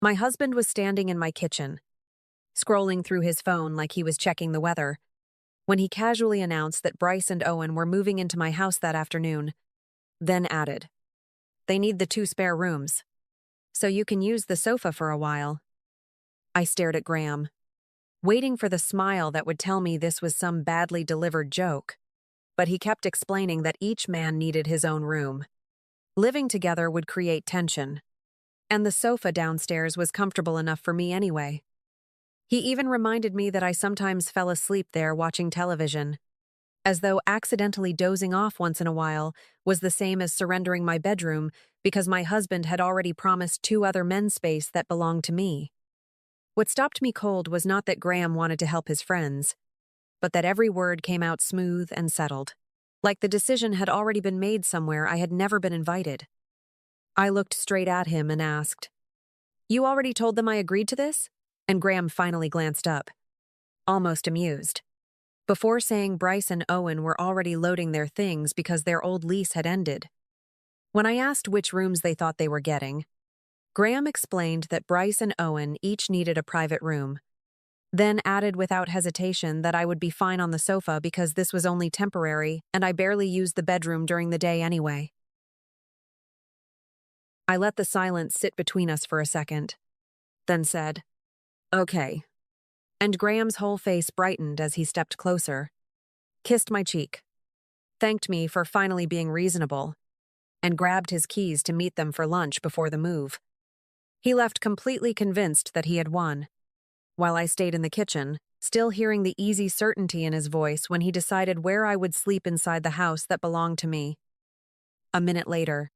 My husband was standing in my kitchen, scrolling through his phone like he was checking the weather, when he casually announced that Bryce and Owen were moving into my house that afternoon, then added, "They need the 2 spare rooms, so you can use the sofa for a while." I stared at Graham, waiting for the smile that would tell me this was some badly delivered joke, but he kept explaining that each man needed his own room. Living together would create tension, and the sofa downstairs was comfortable enough for me anyway. He even reminded me that I sometimes fell asleep there watching television, as though accidentally dozing off once in a while was the same as surrendering my bedroom because my husband had already promised 2 other men space that belonged to me. What stopped me cold was not that Graham wanted to help his friends, but that every word came out smooth and settled, like the decision had already been made somewhere I had never been invited. I looked straight at him and asked, "You already told them I agreed to this?" And Graham finally glanced up, almost amused, before saying Bryce and Owen were already loading their things because their old lease had ended. When I asked which rooms they thought they were getting, Graham explained that Bryce and Owen each needed a private room, then added without hesitation that I would be fine on the sofa because this was only temporary and I barely used the bedroom during the day anyway. I let the silence sit between us for a second, then said, "Okay." And Graham's whole face brightened as he stepped closer, kissed my cheek, thanked me for finally being reasonable, and grabbed his keys to meet them for lunch before the move. He left completely convinced that he had won, while I stayed in the kitchen, still hearing the easy certainty in his voice when he decided where I would sleep inside the house that belonged to me. A minute later,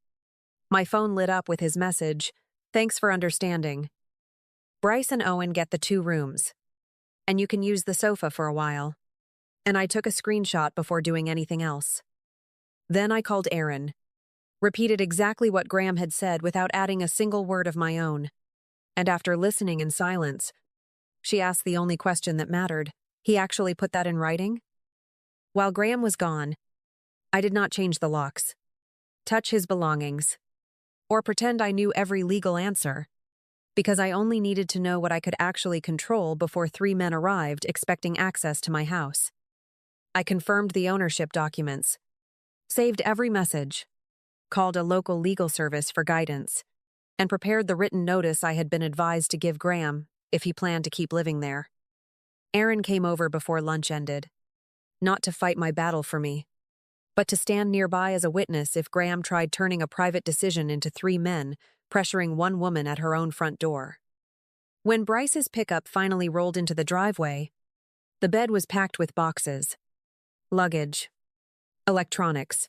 my phone lit up with his message, "Thanks for understanding. Bryce and Owen get the 2 rooms, and you can use the sofa for a while." And I took a screenshot before doing anything else. Then I called Erin, repeated exactly what Graham had said without adding a single word of my own. And after listening in silence, she asked the only question that mattered. "He actually put that in writing?" While Graham was gone, I did not change the locks, touch his belongings, or pretend I knew every legal answer, because I only needed to know what I could actually control before 3 men arrived expecting access to my house. I confirmed the ownership documents, saved every message, called a local legal service for guidance, and prepared the written notice I had been advised to give Graham if he planned to keep living there. Erin came over before lunch ended, not to fight my battle for me, but to stand nearby as a witness if Graham tried turning a private decision into 3 men, pressuring 1 woman at her own front door. When Bryce's pickup finally rolled into the driveway, the bed was packed with boxes, luggage, electronics,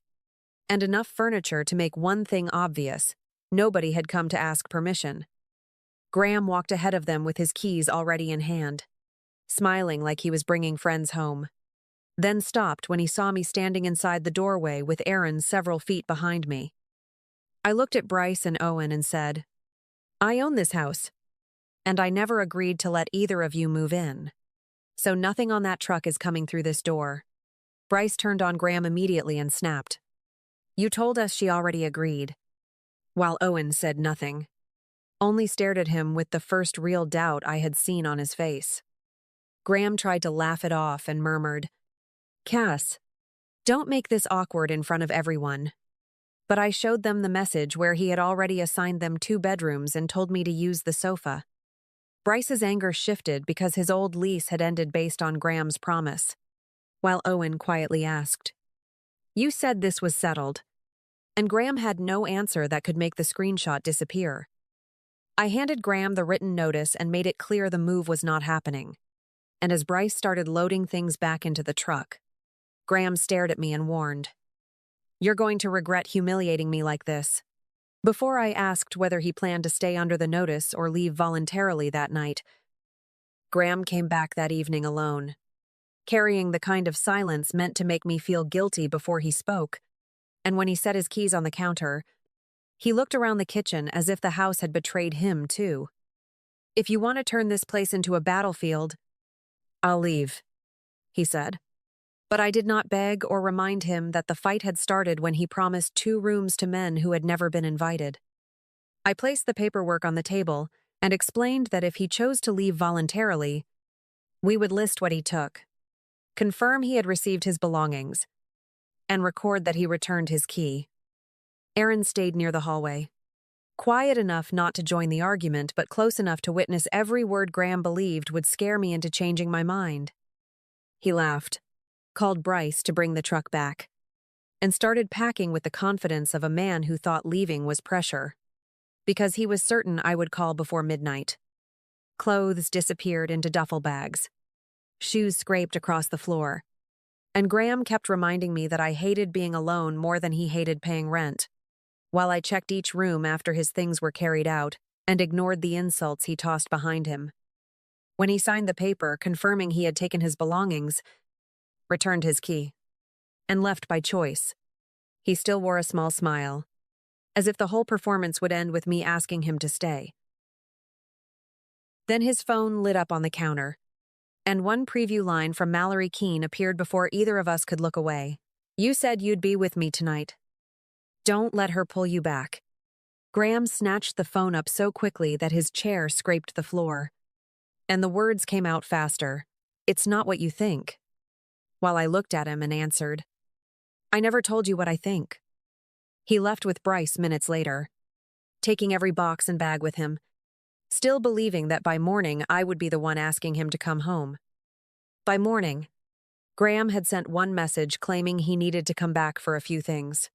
and enough furniture to make one thing obvious: nobody had come to ask permission. Graham walked ahead of them with his keys already in hand, smiling like he was bringing friends home, then stopped when he saw me standing inside the doorway with Erin several feet behind me. I looked at Bryce and Owen and said, "I own this house, and I never agreed to let either of you move in, so nothing on that truck is coming through this door." Bryce turned on Graham immediately and snapped, "You told us she already agreed," while Owen said nothing, only stared at him with the first real doubt I had seen on his face. Graham tried to laugh it off and murmured, "Cass, don't make this awkward in front of everyone." But I showed them the message where he had already assigned them 2 bedrooms and told me to use the sofa. Bryce's anger shifted because his old lease had ended based on Graham's promise, while Owen quietly asked, "You said this was settled," and Graham had no answer that could make the screenshot disappear. I handed Graham the written notice and made it clear the move was not happening, and as Bryce started loading things back into the truck, Graham stared at me and warned, "You're going to regret humiliating me like this." Before I asked whether he planned to stay under the notice or leave voluntarily that night, Graham came back that evening alone, carrying the kind of silence meant to make me feel guilty before he spoke, and when he set his keys on the counter, he looked around the kitchen as if the house had betrayed him too. "If you want to turn this place into a battlefield, I'll leave," he said. But I did not beg or remind him that the fight had started when he promised 2 rooms to men who had never been invited. I placed the paperwork on the table and explained that if he chose to leave voluntarily, we would list what he took, confirm he had received his belongings, and record that he returned his key. Aaron stayed near the hallway, quiet enough not to join the argument, but close enough to witness every word Graham believed would scare me into changing my mind. He laughed, called Bryce to bring the truck back, and started packing with the confidence of a man who thought leaving was pressure, because he was certain I would call before midnight. Clothes disappeared into duffel bags. Shoes scraped across the floor. And Graham kept reminding me that I hated being alone more than he hated paying rent, while I checked each room after his things were carried out and ignored the insults he tossed behind him. When he signed the paper confirming he had taken his belongings, returned his key, and left by choice, he still wore a small smile, as if the whole performance would end with me asking him to stay. Then his phone lit up on the counter, and one preview line from Mallory Keene appeared before either of us could look away. "You said you'd be with me tonight. Don't let her pull you back." Graham snatched the phone up so quickly that his chair scraped the floor, and the words came out faster. "It's not what you think." While I looked at him and answered, "I never told you what I think." He left with Bryce minutes later, taking every box and bag with him, still believing that by morning I would be the one asking him to come home. By morning, Graham had sent one message claiming he needed to come back for a few things.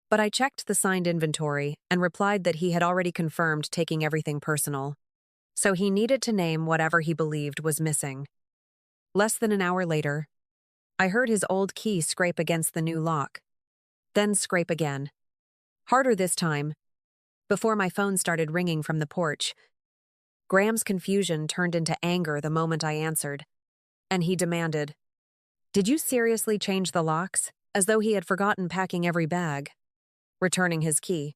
But I checked the signed inventory and replied that he had already confirmed taking everything personal, so he needed to name whatever he believed was missing. Less than an hour later, I heard his old key scrape against the new lock, then scrape again. Harder this time, before my phone started ringing from the porch. Graham's confusion turned into anger the moment I answered, and he demanded, "Did you seriously change the locks?" As though he had forgotten packing every bag, returning his key,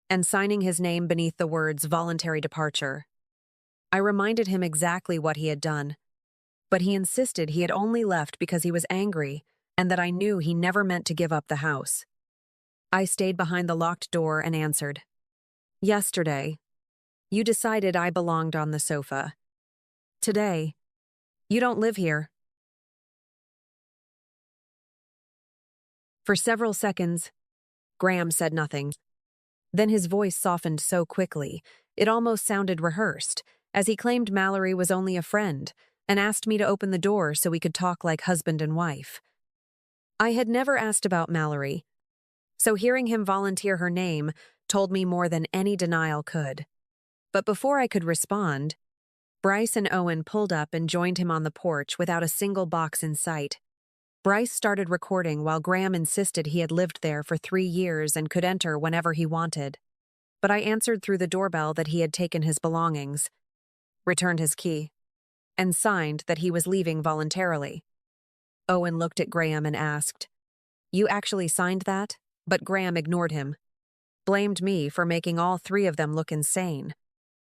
and signing his name beneath the words "voluntary departure." I reminded him exactly what he had done, but he insisted he had only left because he was angry and that I knew he never meant to give up the house. I stayed behind the locked door and answered, "Yesterday, you decided I belonged on the sofa. Today, you don't live here." For several seconds, Graham said nothing. Then his voice softened so quickly, it almost sounded rehearsed, as he claimed Mallory was only a friend and asked me to open the door so we could talk like husband and wife. I had never asked about Mallory, so hearing him volunteer her name told me more than any denial could. But before I could respond, Bryce and Owen pulled up and joined him on the porch without a single box in sight. Bryce started recording while Graham insisted he had lived there for 3 years and could enter whenever he wanted. But I answered through the doorbell that he had taken his belongings, returned his key, and signed that he was leaving voluntarily. Owen looked at Graham and asked, "You actually signed that?" But Graham ignored him, blamed me for making all 3 of them look insane,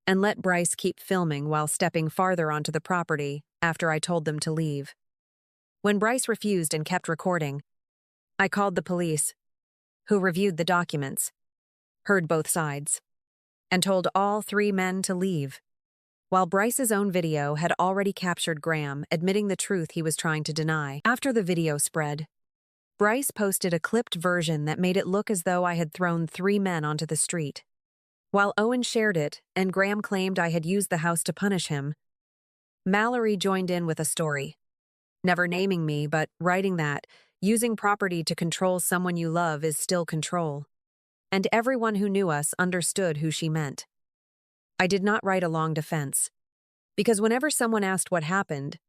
and let Bryce keep filming while stepping farther onto the property after I told them to leave. When Bryce refused and kept recording, I called the police, who reviewed the documents, heard both sides, and told all 3 men to leave, while Bryce's own video had already captured Graham admitting the truth he was trying to deny. After the video spread, Bryce posted a clipped version that made it look as though I had thrown 3 men onto the street. While Owen shared it and Graham claimed I had used the house to punish him, Mallory joined in with a story, never naming me but writing that using property to control someone you love is still control, and everyone who knew us understood who she meant. I did not write a long defense, because whenever someone asked what happened,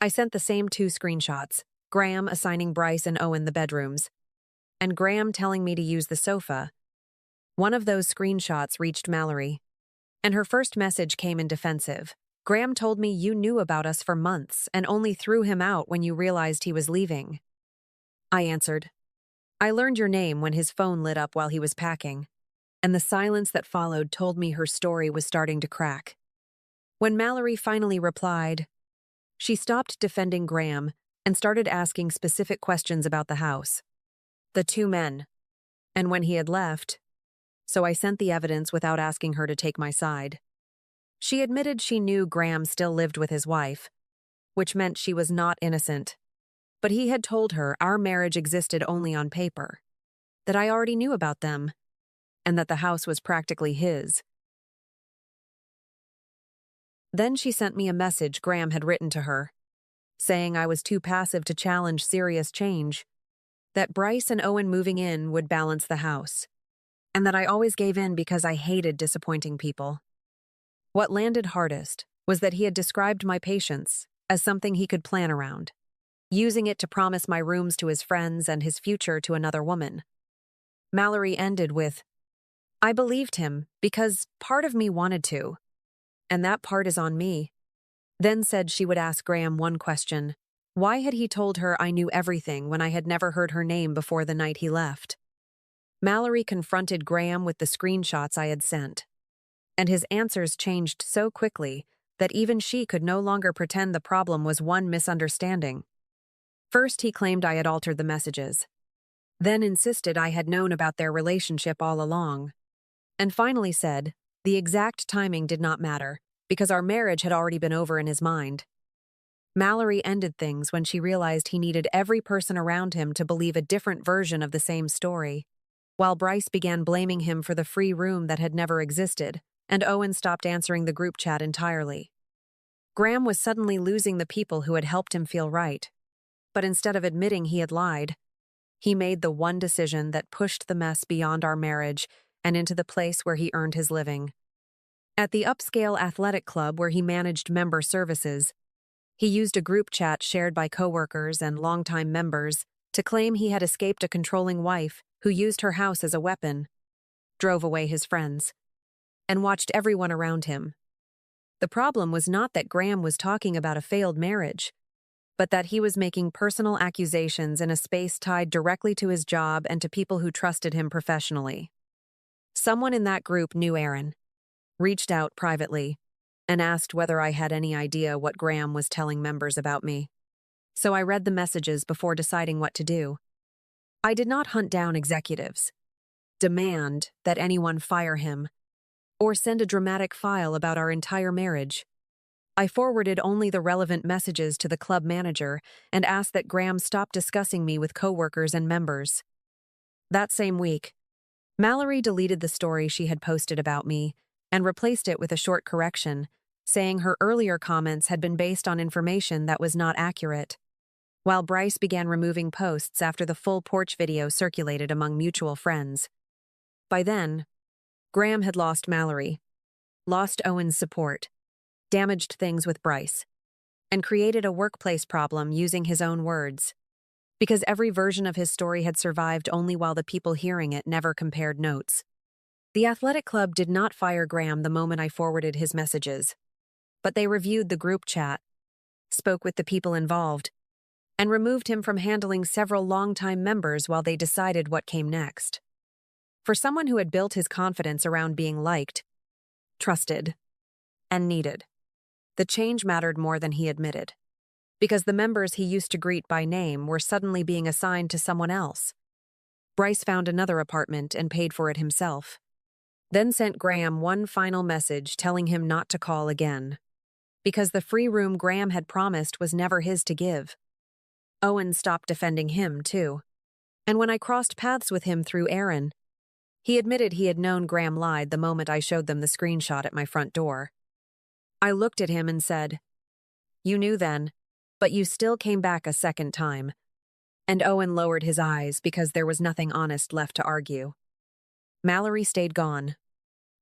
I sent the same 2 screenshots, Graham assigning Bryce and Owen the bedrooms, and Graham telling me to use the sofa. One of those screenshots reached Mallory, and her first message came in defensive. "Graham told me you knew about us for months and only threw him out when you realized he was leaving." I answered, "I learned your name when his phone lit up while he was packing," and the silence that followed told me her story was starting to crack. When Mallory finally replied, she stopped defending Graham and started asking specific questions about the house, the 2 men, and when he had left, so I sent the evidence without asking her to take my side. She admitted she knew Graham still lived with his wife, which meant she was not innocent. But he had told her our marriage existed only on paper, that I already knew about them, and that the house was practically his. Then she sent me a message Graham had written to her, saying I was too passive to challenge serious change, that Bryce and Owen moving in would balance the house, and that I always gave in because I hated disappointing people. What landed hardest was that he had described my patience as something he could plan around, using it to promise my rooms to his friends and his future to another woman. Mallory ended with, I believed him because part of me wanted to, and that part is on me. Then said she would ask Graham one question. Why had he told her I knew everything when I had never heard her name before the night he left? Mallory confronted Graham with the screenshots I had sent, and his answers changed so quickly that even she could no longer pretend the problem was one misunderstanding. First, he claimed I had altered the messages, then insisted I had known about their relationship all along, and finally said the exact timing did not matter because our marriage had already been over in his mind. Mallory ended things when she realized he needed every person around him to believe a different version of the same story, while Bryce began blaming him for the free room that had never existed, and Owen stopped answering the group chat entirely. Graham was suddenly losing the people who had helped him feel right, but instead of admitting he had lied, he made the one decision that pushed the mess beyond our marriage and into the place where he earned his living. At the upscale athletic club where he managed member services, he used a group chat shared by coworkers and longtime members to claim he had escaped a controlling wife who used her house as a weapon, drove away his friends, and watched everyone around him. The problem was not that Graham was talking about a failed marriage, but that he was making personal accusations in a space tied directly to his job and to people who trusted him professionally. Someone in that group knew Aaron, reached out privately, and asked whether I had any idea what Graham was telling members about me. So I read the messages before deciding what to do. I did not hunt down executives, demand that anyone fire him, or send a dramatic file about our entire marriage. I forwarded only the relevant messages to the club manager and asked that Graham stop discussing me with coworkers and members. That same week, Mallory deleted the story she had posted about me and replaced it with a short correction, saying her earlier comments had been based on information that was not accurate, while Bryce began removing posts after the full porch video circulated among mutual friends. By then, Graham had lost Mallory, lost Owen's support, damaged things with Bryce, and created a workplace problem using his own words, because every version of his story had survived only while the people hearing it never compared notes. The athletic club did not fire Graham the moment I forwarded his messages, but they reviewed the group chat, spoke with the people involved, and removed him from handling several longtime members while they decided what came next. For someone who had built his confidence around being liked, trusted, and needed, the change mattered more than he admitted, because the members he used to greet by name were suddenly being assigned to someone else. Bryce found another apartment and paid for it himself, then sent Graham one final message telling him not to call again, because the free room Graham had promised was never his to give. Owen stopped defending him, too, and when I crossed paths with him through Aaron, he admitted he had known Graham lied the moment I showed them the screenshot at my front door. I looked at him and said, "You knew then, but you still came back a second time." And Owen lowered his eyes because there was nothing honest left to argue. Mallory stayed gone,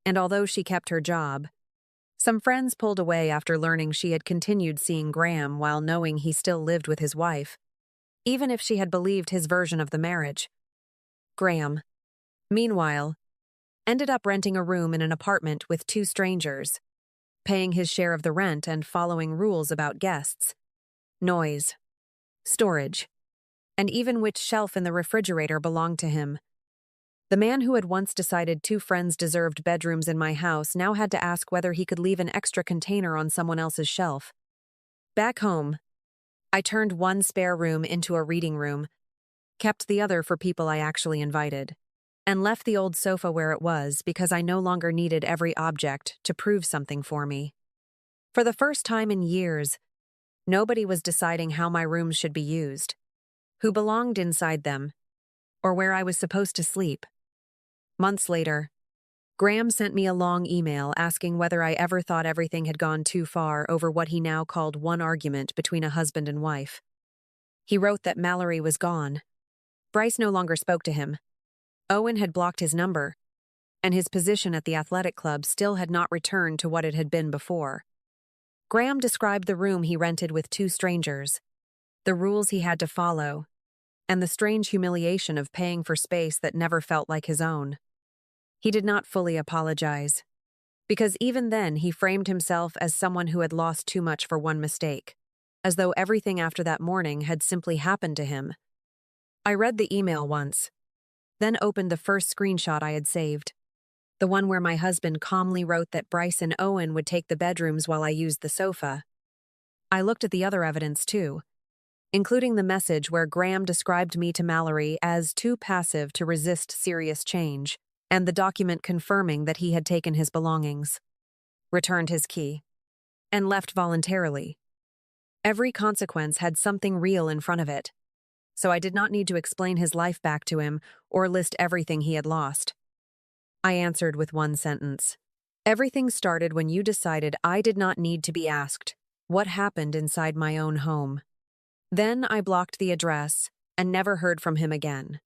and although she kept her job, some friends pulled away after learning she had continued seeing Graham while knowing he still lived with his wife, even if she had believed his version of the marriage. Graham, meanwhile, ended up renting a room in an apartment with two strangers, paying his share of the rent and following rules about guests, noise, storage, and even which shelf in the refrigerator belonged to him. The man who had once decided two friends deserved bedrooms in my house now had to ask whether he could leave an extra container on someone else's shelf. Back home, I turned one spare room into a reading room, kept the other for people I actually invited. and left the old sofa where it was because I no longer needed every object to prove something for me. For the first time in years, nobody was deciding how my rooms should be used, who belonged inside them, or where I was supposed to sleep. Months later, Graham sent me a long email asking whether I ever thought everything had gone too far over what he now called one argument between a husband and wife. He wrote that Mallory was gone. Bryce no longer spoke to him. Owen had blocked his number, and his position at the athletic club still had not returned to what it had been before. Graham described the room he rented with two strangers, the rules he had to follow, and the strange humiliation of paying for space that never felt like his own. He did not fully apologize, because even then he framed himself as someone who had lost too much for one mistake, as though everything after that morning had simply happened to him. I read the email once, then opened the first screenshot I had saved, the one where my husband calmly wrote that Bryce and Owen would take the bedrooms while I used the sofa. I looked at the other evidence too, including the message where Graham described me to Mallory as too passive to resist serious change, and the document confirming that he had taken his belongings, returned his key, and left voluntarily. Every consequence had something real in front of it, so I did not need to explain his life back to him or list everything he had lost. I answered with one sentence. Everything started when you decided I did not need to be asked what happened inside my own home. Then I blocked the address and never heard from him again.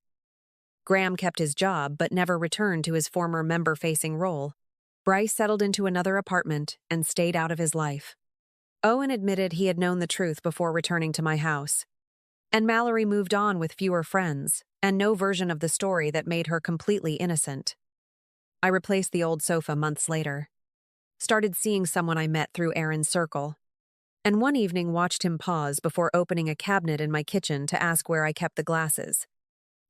Graham kept his job but never returned to his former member-facing role. Bryce settled into another apartment and stayed out of his life. Owen admitted he had known the truth before returning to my house. And Mallory moved on with fewer friends and no version of the story that made her completely innocent. I replaced the old sofa months later, started seeing someone I met through Aaron's circle, and one evening watched him pause before opening a cabinet in my kitchen to ask where I kept the glasses,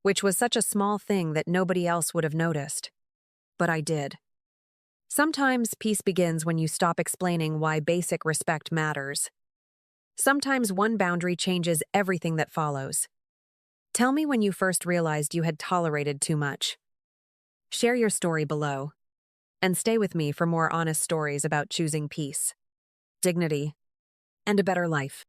which was such a small thing that nobody else would have noticed. But I did. Sometimes peace begins when you stop explaining why basic respect matters. Sometimes one boundary changes everything that follows. Tell me when you first realized you had tolerated too much. Share your story below, and stay with me for more honest stories about choosing peace, dignity, and a better life.